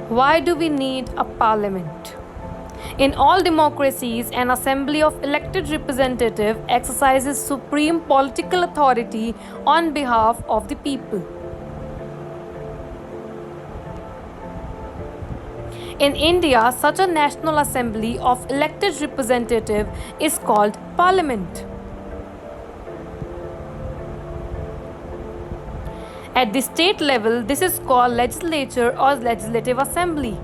Why do we need a parliament? In all democracies, an assembly of elected representatives exercises supreme political authority on behalf of the people. In India, such a national assembly of elected representatives is called parliament. At the state level, this is called legislature or legislative assembly.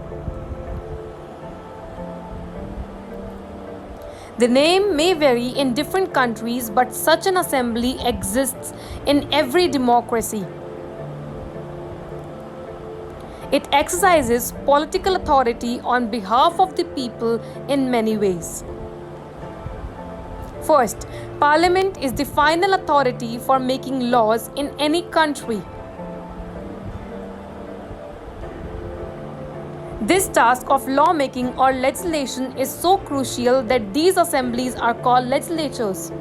The name may vary in different countries, but such an assembly exists in every democracy. It exercises political authority on behalf of the people in many ways. First, Parliament is the final authority for making laws in any country. This task of lawmaking or legislation is so crucial that these assemblies are called legislatures.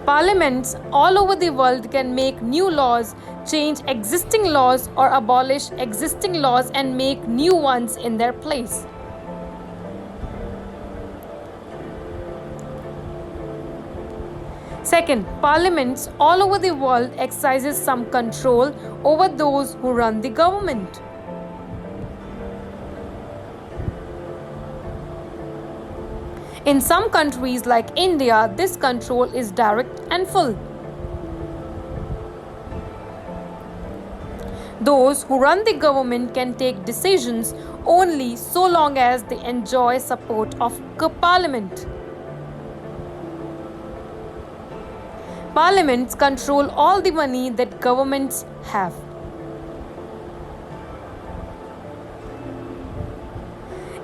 Parliaments all over the world can make new laws, change existing laws, or abolish existing laws and make new ones in their place. Second, parliaments all over the world exercises some control over those who run the government. In some countries like India, this control is direct and full. Those who run the government can take decisions only so long as they enjoy support of Parliament. Parliaments control all the money that governments have.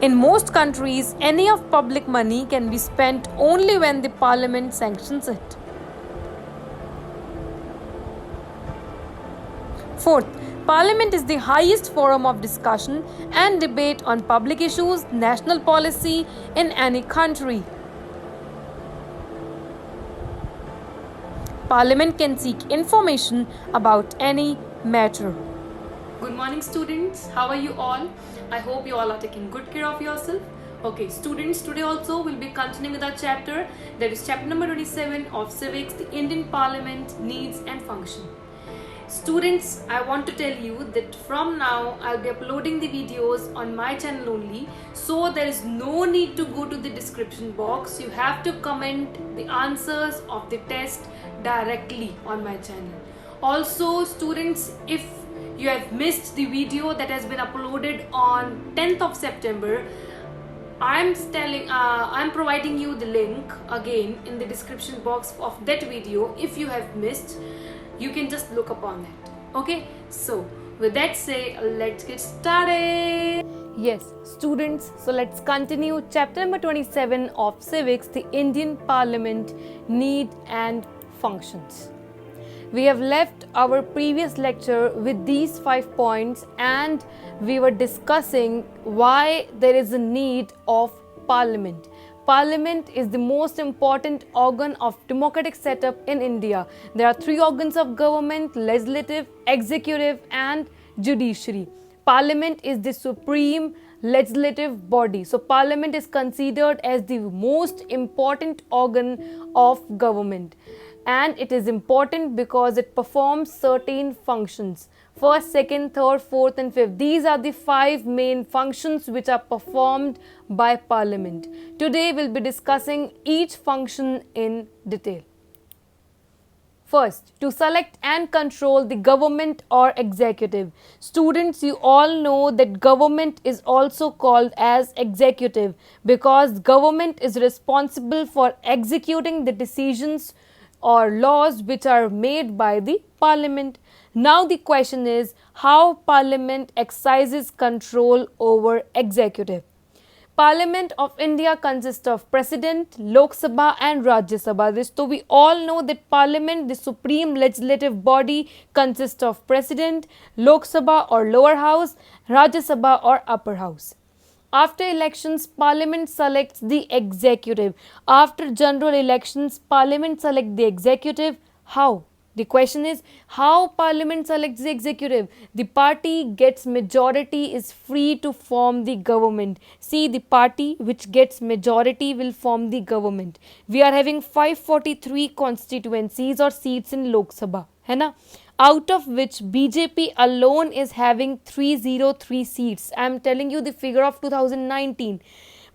In most countries, any of public money can be spent only when the parliament sanctions it. Fourth, parliament is the highest forum of discussion and debate on public issues, national policy in any country. Parliament can seek information about any matter. Good morning, students. How are you all? I hope you all are taking good care of yourself. Okay, students, today also we'll be continuing with our chapter, that is chapter number 27 of Civics, the Indian Parliament Needs and Function. Students, I want to tell you that from now I'll be uploading the videos on my channel only, so there is no need to go to the description box. You have to comment the answers of the test directly on my channel. Also, students, if you have missed the video that has been uploaded on 10th of September, I'm providing you the link again in the description box of that video. If you have missed, you can just look upon that. Okay, so with that say, let's get started. Yes, students, so let's continue chapter number 27 of Civics, the Indian Parliament Need and Functions. We have left our previous lecture with these 5 points, and we were discussing why there is a need of Parliament. Parliament is the most important organ of democratic setup in India. There are 3 organs of government: legislative, executive and judiciary. Parliament is the supreme legislative body. So Parliament is considered as the most important organ of government. And it is important because it performs certain functions. First, second, third, fourth and fifth. These are the 5 main functions which are performed by Parliament. Today we'll be discussing each function in detail. First, to select and control the government or executive. Students, you all know that government is also called as executive because government is responsible for executing the decisions or laws which are made by the Parliament. Now the question is how Parliament exercises control over executive. Parliament of India consists of President, Lok Sabha and Rajya Sabha. So we all know that Parliament, the supreme legislative body, consists of President, Lok Sabha or lower house, Rajya Sabha or upper house. After elections, Parliament selects the executive. After general elections, Parliament selects the executive. How? The question is how parliament selects the executive. The party gets majority is free to form the government. See, the party which gets majority will form the government. We are having 543 constituencies or seats in Lok Sabha, है ना, out of which BJP alone is having 303 seats. I am telling you the figure of 2019.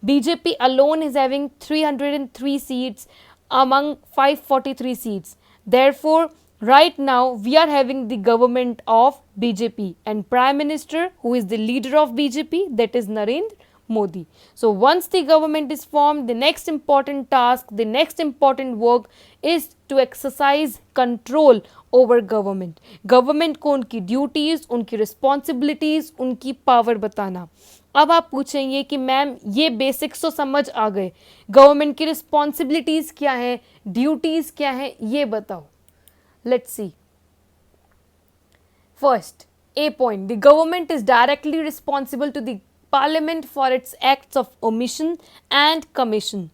BJP alone is having 303 seats among 543 seats. Therefore, right now we are having the government of BJP and Prime Minister who is the leader of BJP, that is Narendra Modi. So once the government is formed, the next important task, the next important work is to exercise control over government. Government को उनकी duties, उनकी responsibilities, उनकी power बताना. अब आप पूछेंगे कि ma'am ये बेसिक्स तो समझ आ गए, गवर्नमेंट की रिस्पॉन्सिबिलिटीज क्या है, ड्यूटीज क्या है, ये बताओ. Let's see. First, A point, the government is directly responsible to the parliament for its acts of omission and commission.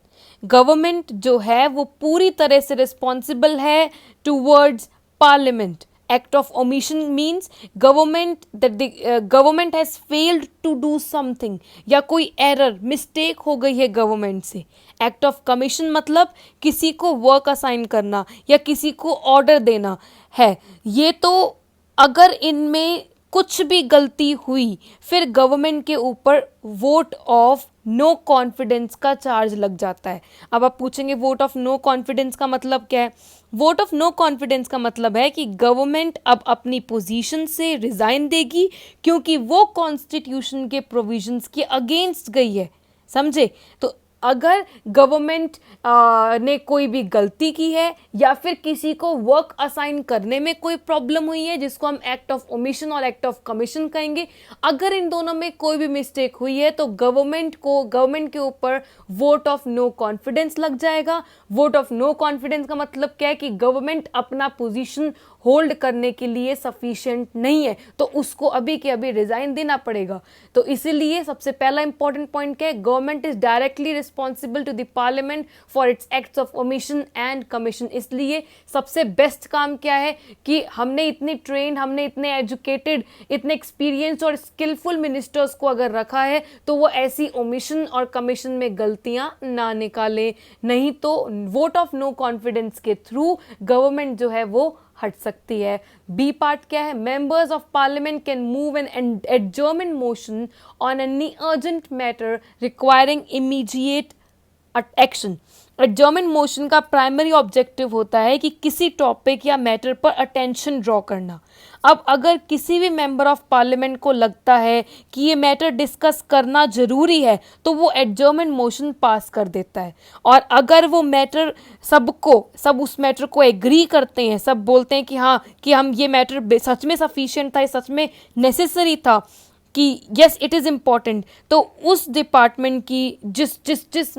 Government जो है वो पूरी तरह से रिस्पॉन्सिबल है towards parliament. Act of omission means government that the government has failed to do something, या कोई error mistake हो गई है गवर्नमेंट से. एक्ट ऑफ कमीशन मतलब किसी को वर्क असाइन करना या किसी को ऑर्डर देना है. ये तो अगर इनमें कुछ भी गलती हुई फिर गवर्नमेंट के ऊपर वोट ऑफ नो कॉन्फिडेंस का चार्ज लग जाता है. अब आप पूछेंगे वोट ऑफ नो कॉन्फिडेंस का मतलब क्या है. वोट ऑफ नो कॉन्फिडेंस का मतलब है कि गवर्नमेंट अब अपनी पोजीशन से रिजाइन देगी क्योंकि वो कॉन्स्टिट्यूशन के प्रोविजंस के अगेंस्ट गई है. समझे. तो अगर गवर्नमेंट ने कोई भी गलती की है या फिर किसी को वर्क असाइन करने में कोई प्रॉब्लम हुई है जिसको हम एक्ट ऑफ ओमिशन और एक्ट ऑफ कमीशन कहेंगे, अगर इन दोनों में कोई भी मिस्टेक हुई है तो गवर्नमेंट के ऊपर वोट ऑफ नो कॉन्फिडेंस लग जाएगा. वोट ऑफ नो कॉन्फिडेंस का मतलब क्या है कि गवर्नमेंट अपना पोजीशन होल्ड करने के लिए सफिशिएंट नहीं है तो उसको अभी के अभी रिजाइन देना पड़ेगा. तो इसीलिए सबसे पहला इंपॉर्टेंट पॉइंट क्या है, government is directly responsible to the parliament for its acts of omission and commission. इसलिए सबसे बेस्ट काम क्या है कि हमने इतने ट्रेन, हमने इतने एजुकेटेड, इतने एक्सपीरियंस और स्किलफुल मिनिस्टर्स को अगर रखा है तो वो ऐसी ओमिशन और कमीशन में गलतियां ना निकाले, नहीं तो वोट ऑफ नो कॉन्फिडेंस के थ्रू गवर्नमेंट जो है वो हट सकती है. बी पार्ट क्या है, members of parliament can move an adjournment motion on any urgent matter requiring immediate action. Adjournment motion का प्राइमरी ऑब्जेक्टिव होता है कि किसी टॉपिक या मैटर पर अटेंशन ड्रॉ करना. अब अगर किसी भी मेंबर ऑफ पार्लियामेंट को लगता है कि ये मैटर डिस्कस करना जरूरी है तो वो एडजर्नमेंट मोशन पास कर देता है. और अगर वो मैटर सब उस मैटर को एग्री करते हैं, सब बोलते हैं कि हाँ कि हम ये मैटर सच में सफिशिएंट था, सच में नेसेसरी था, कि यस इट इज़ इम्पॉर्टेंट, तो उस डिपार्टमेंट की जिस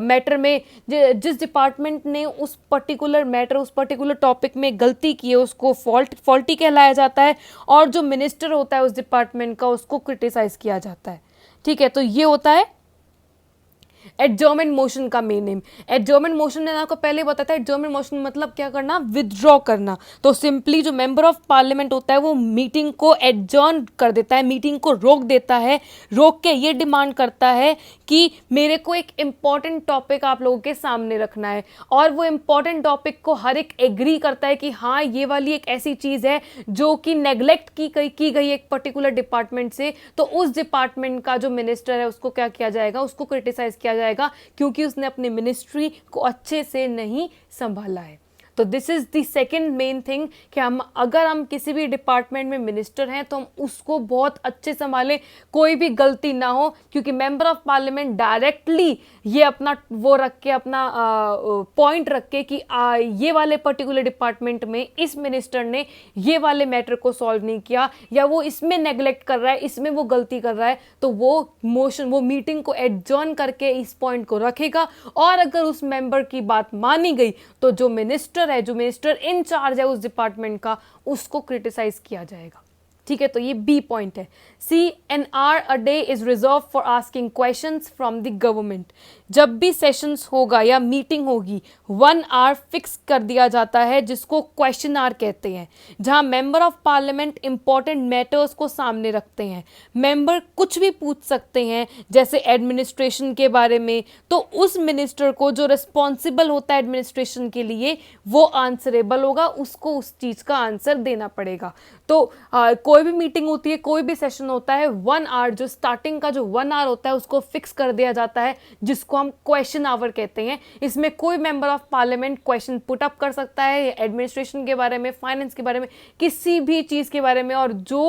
मैटर में जिस डिपार्टमेंट ने उस पर्टिकुलर मैटर, उस पर्टिकुलर टॉपिक में गलती की है उसको फॉल्टी कहलाया जाता है और जो मिनिस्टर होता है उस डिपार्टमेंट का उसको क्रिटिसाइज किया जाता है. ठीक है, तो ये होता है एडजर्नमेंट मोशन का मेन नेम. एडजर्नमेंट मोशन ने आपको पहले बताया था, एडजर्नमेंट मोशन मतलब क्या करना, विथड्रॉ करना. तो सिंपली जो मेंबर ऑफ पार्लियामेंट होता है वो मीटिंग को एडजर्न कर देता है, मीटिंग को रोक देता है, रोक के ये डिमांड करता है कि मेरे को एक इम्पॉर्टेंट टॉपिक आप लोगों के सामने रखना है. और वो इम्पॉर्टेंट टॉपिक को हर एक एग्री करता है कि हाँ ये वाली एक ऐसी चीज़ है जो कि नेग्लेक्ट की गई एक पर्टिकुलर डिपार्टमेंट से, तो उस डिपार्टमेंट का जो मिनिस्टर है उसको क्या किया जाएगा, उसको क्रिटिसाइज किया जाएगा क्योंकि उसने अपनी मिनिस्ट्री को अच्छे से नहीं संभाला है. तो this is the second main thing कि अगर हम किसी भी डिपार्टमेंट में मिनिस्टर हैं तो हम उसको बहुत अच्छे संभालें, कोई भी गलती ना हो, क्योंकि मेंबर ऑफ पार्लियामेंट डायरेक्टली ये अपना वो रख के, अपना पॉइंट रख के कि ये वाले पर्टिकुलर डिपार्टमेंट में इस मिनिस्टर ने ये वाले मैटर को सॉल्व नहीं किया या वो इसमें नेग्लेक्ट कर रहा है, इसमें वो गलती कर रहा है, तो वो मीटिंग को एडजर्न करके इस पॉइंट को रखेगा. और अगर उस मेंबर की बात मानी गई तो जो मिनिस्टर इन चार्ज है उस डिपार्टमेंट का, उसको क्रिटिसाइज किया जाएगा. ठीक है, तो ये बी पॉइंट है। C, an hour a day is reserved for asking questions from the government. जब भी सेशंस होगा या मीटिंग होगी 1 आवर फिक्स कर दिया जाता है जिसको क्वेश्चन आवर कहते हैं, जहां member of parliament important matters को सामने रखते हैं। मेंबर कुछ भी पूछ सकते हैं, जैसे एडमिनिस्ट्रेशन के बारे में, तो उस मिनिस्टर को जो रिस्पॉन्सिबल होता है एडमिनिस्ट्रेशन के लिए वो आंसरेबल होगा, उसको उस चीज का आंसर देना पड़ेगा। तो कोई भी मीटिंग होती है, कोई भी सेशन होता है, 1 आवर जो स्टार्टिंग का जो 1 आवर होता है उसको फिक्स कर दिया जाता है जिसको हम क्वेश्चन आवर कहते हैं। इसमें कोई member of parliament question put up कर सकता है एडमिनिस्ट्रेशन के बारे में, फाइनेंस के बारे में, किसी भी चीज के बारे में, और जो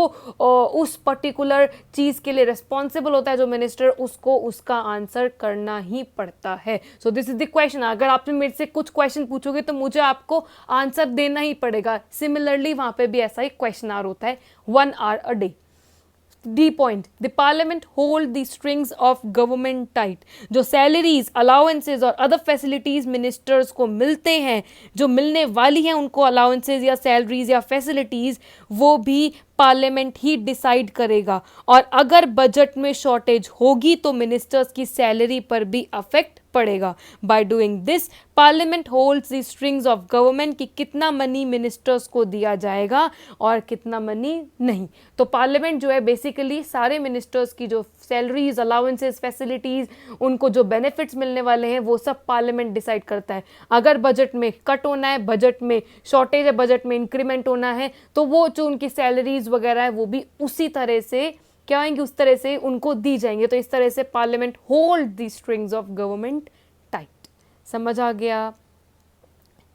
उस पर्टिकुलर चीज के लिए रिस्पॉन्सिबल होता है जो मिनिस्टर, उसको उसका आंसर करना ही पड़ता है। So this is the question. अगर आपने मेरे से कुछ क्वेश्चन पूछोगे तो मुझे आपको आंसर देना ही पड़ेगा। सिमिलरली वहां पे भी ऐसा ही क्वेश्चन आवर होता है, 1 hour a day. D point, the parliament hold the strings of government tight। जो सैलरीज, अलाउंसेज और अदर फैसिलिटीज मिनिस्टर्स को मिलते हैं, जो मिलने वाली हैं उनको अलाउंसेज या सैलरीज या फैसिलिटीज, वो भी पार्लियामेंट ही डिसाइड करेगा। और अगर बजट में शॉर्टेज होगी तो मिनिस्टर्स की सैलरी पर भी अफेक्ट पड़ेगा। By doing this parliament holds the strings of government कि कितना मनी मिनिस्टर्स को दिया जाएगा और कितना मनी नहीं। तो पार्लियामेंट जो है बेसिकली सारे मिनिस्टर्स की जो सैलरीज, अलाउंसेस, फैसिलिटीज, उनको जो बेनिफिट्स मिलने वाले हैं वो सब पार्लियामेंट डिसाइड करता है। अगर बजट में कट होना है, बजट में शॉर्टेज है, बजट में इंक्रीमेंट होना है, तो वो जो उनकी सैलरीज वगैरह है वो भी उसी तरह से क्या होंगे, उस तरह से उनको दी जाएंगे। तो इस तरह से parliament hold the strings of government tight. समझ आ गया?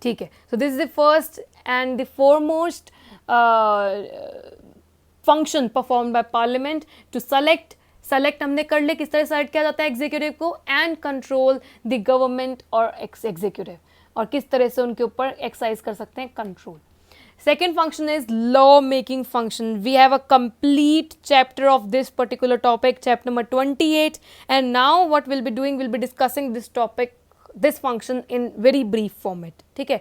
ठीक है। So this is the first and the foremost function perform by parliament to select हमने कर लिया, किस तरह सेलेक्ट किया जाता है एग्जीक्यूटिव को, एंड कंट्रोल द गवर्नमेंट और एग्जीक्यूटिव, और किस तरह से उनके ऊपर एक्सरसाइज कर सकते हैं control. Second function is law making function. We have a complete chapter of this particular topic, chapter number 28, and now what we'll be doing, we'll be discussing this topic, this function in very brief format. ठीक है?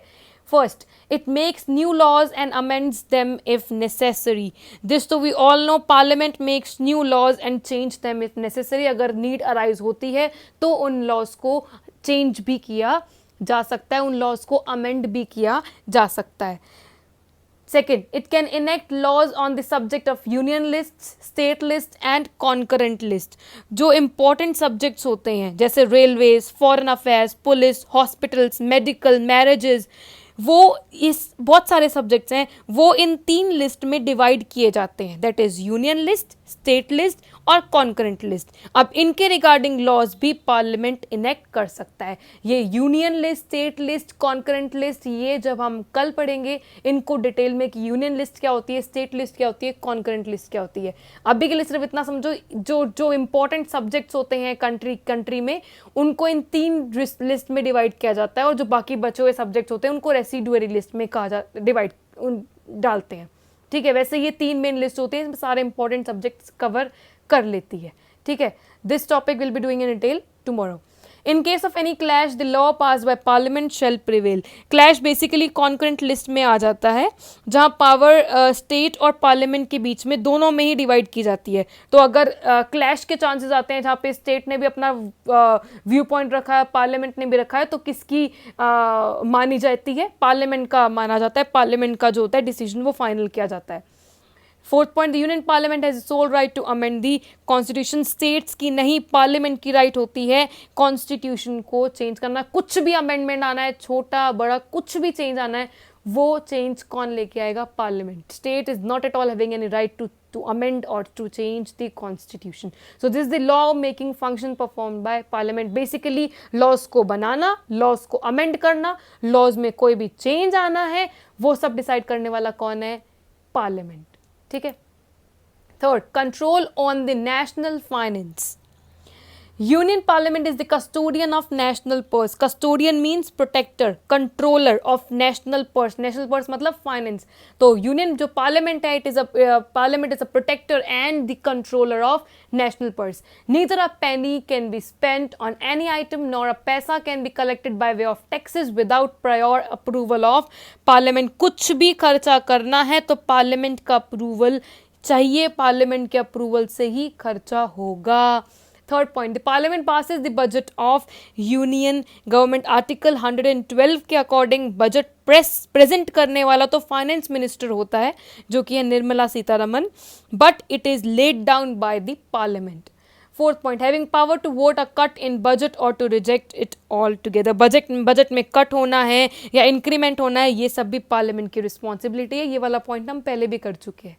First, it makes new laws and amends them if necessary. This तो we all know, Parliament makes new laws and change them if necessary. अगर need arise होती है तो उन laws को change भी किया जा सकता है, उन laws को amend भी किया जा सकता है। Second, it can enact laws on the subject of union lists, state list and concurrent list. जो important subjects होते हैं जैसे railways, foreign affairs, police, hospitals, medical, marriages, वो इस बहुत सारे सब्जेक्ट्स हैं, वो इन 3 लिस्ट में डिवाइड किए जाते हैं, that is union list, state list और कॉन्करेंट लिस्ट। अब इनके रिगार्डिंग लॉज भी पार्लियामेंट इनेक्ट कर सकता है। ये union list, state list, concurrent list, ये जब हम कल पढ़ेंगे इनको डिटेल में कि यूनियन लिस्ट क्या होती है, स्टेट लिस्ट क्या होती है, कॉन्करेंट लिस्ट क्या होती है। अभी के लिए सिर्फ इतना समझो, जो इंपॉर्टेंट सब्जेक्ट्स होते हैं कंट्री में, उनको इन 3 लिस्ट में डिवाइड किया जाता है, और जो बाकी बचे हुए सब्जेक्ट्स होते हैं उनको रेसिडुअरी लिस्ट में डिवाइड डालते हैं। ठीक है, वैसे ये 3 मेन लिस्ट होती है, इसमें सारे इंपॉर्टेंट सब्जेक्ट्स कवर कर लेती है। ठीक है, this topic will be doing in detail tomorrow. In case of any clash, the law passed by parliament shall prevail. Clash basically concurrent list में आ जाता है, जहाँ पावर स्टेट और पार्लियामेंट के बीच में दोनों में ही डिवाइड की जाती है। तो अगर क्लैश के चांसेस आते हैं जहाँ पे स्टेट ने भी अपना व्यू पॉइंट रखा है, पार्लियामेंट ने भी रखा है, तो किसकी मानी जाती है? पार्लियामेंट का माना जाता है। पार्लियामेंट का जो होता है डिसीजन वो फाइनल किया जाता है। Fourth point, the union parliament has sole right to amend the constitution. States की नहीं, पार्लियामेंट की राइट होती है कॉन्स्टिट्यूशन को चेंज करना। कुछ भी अमेंडमेंट आना है, छोटा बड़ा कुछ भी चेंज आना है, वो चेंज कौन लेके आएगा? Parliament. State is not at all having any right to amend और to change the constitution. So this the law making function perform by parliament. Basically laws को बनाना, लॉज को अमेंड करना, लॉज में कोई भी चेंज आना है, वो सब डिसाइड करने वाला कौन है? पार्लियामेंट। ठीक है। Third, control on the national finance. Union parliament is the custodian of national purse. Custodian means protector, controller of national purse. National purse मतलब फाइनेंस। तो यूनियन जो पार्लियामेंट है, parliament is a protector and the controller of national purse. Neither a penny can be spent on any item nor a paisa can be collected by way of taxes without prior approval of parliament. कुछ भी खर्चा करना है तो parliament का approval चाहिए, parliament के approval से ही खर्चा होगा। Third point, the parliament passes the budget of union government. Article 112 के अकॉर्डिंग बजट प्रेजेंट करने वाला तो फाइनेंस मिनिस्टर होता है, जो कि है Nirmala Sitharaman, but it is laid down by the parliament. Fourth point, having power to vote a cut in budget और to reject it altogether. Budget में कट होना है या इंक्रीमेंट होना है, ये सब भी पार्लियामेंट की रिस्पॉन्सिबिलिटी है। ये वाला पॉइंट हम पहले भी कर चुके हैं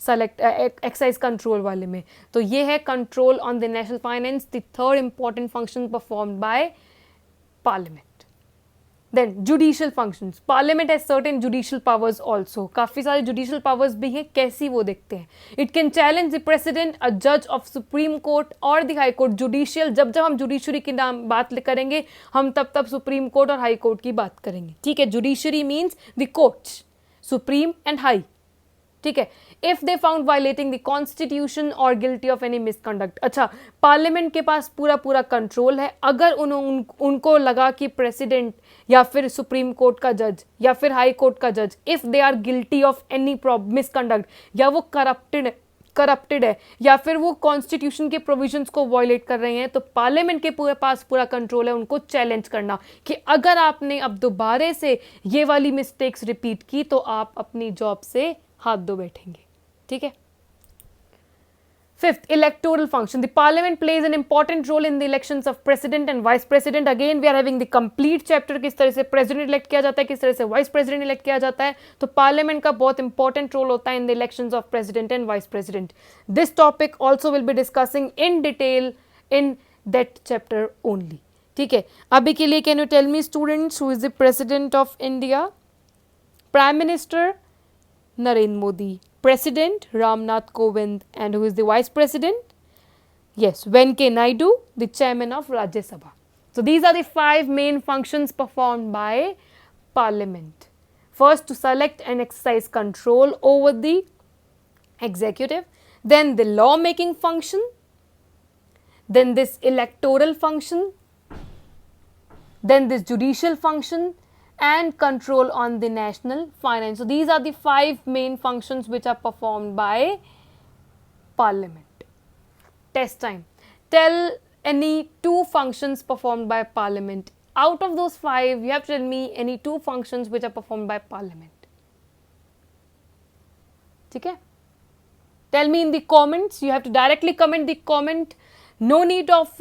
सेलेक्ट एक्साइज कंट्रोल वाले में। तो ये है control on the national finance, the third important function performed by parliament. Then judicial functions, parliament has certain judicial powers also. काफी सारे जुडिशियल पावर्स भी हैं, कैसी वो देखते हैं। It can challenge the president, a जज ऑफ सुप्रीम कोर्ट और द हाई कोर्ट। जुडिशियल, जब हम जुडिशरी की नाम बात करेंगे, हम तब सुप्रीम कोर्ट और हाई कोर्ट की बात करेंगे, ठीक है। Judiciary means the courts, supreme and high, ठीक है। If they found violating the constitution और गिल्टी ऑफ एनी मिसकंडक्ट। अच्छा, पार्लियामेंट के पास पूरा कंट्रोल है। अगर उनको लगा कि प्रेसिडेंट या फिर सुप्रीम कोर्ट का जज या फिर हाई कोर्ट का जज, if they are guilty of any misconduct, या वो करप्टेड है या फिर वो कॉन्स्टिट्यूशन के प्रोविजंस को वायलेट कर रहे हैं, तो पार्लियामेंट के पास पूरा कंट्रोल है उनको चैलेंज करना कि अगर आपने अब दोबारा से ये वाली मिस्टेक्स रिपीट की तो आप अपनी जॉब से हाथ धो बैठेंगे, ठीक है। Fifth, electoral function. The parliament plays an important role in the elections of president and vice president. Again we are having the complete chapter, किस तरह से प्रेसिडेंट इलेक्ट किया जाता है, किस तरह से वाइस प्रेसिडेंट इलेक्ट किया जाता है। तो पार्लियामेंट का बहुत इंपॉर्टेंट रोल होता है in the elections of president and vice president. This topic also will be discussing in detail in that chapter only, ठीक है। अभी के लिए can you tell me students, who is the president of India? Prime minister Narendra Modi, President Ramnath Kovind, and who is the Vice President? Yes, Venkaiah Naidu, the Chairman of Rajya Sabha. So these are the 5 main functions performed by Parliament. First, to select and exercise control over the executive, then the lawmaking function, then this electoral function, then this judicial function, and control on the national finance. So these are the 5 main functions which are performed by Parliament. Test time. Tell any 2 functions performed by Parliament. Out of those 5, you have to tell me any 2 functions which are performed by Parliament. Okay? Tell me in the comments. You have to directly comment the comment. No need of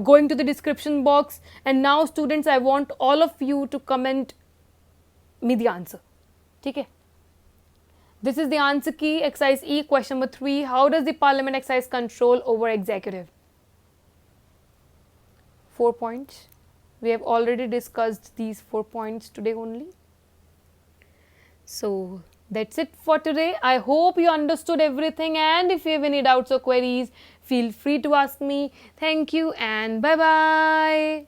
going to the description box. And now students, I want all of you to comment me the answer. Okay? This is the answer key, exercise E, question number 3. How does the Parliament exercise control over executive? 4 points. We have already discussed these 4 points today only. So that's it for today. I hope you understood everything, and if you have any doubts or queries, feel free to ask me. Thank you and bye bye.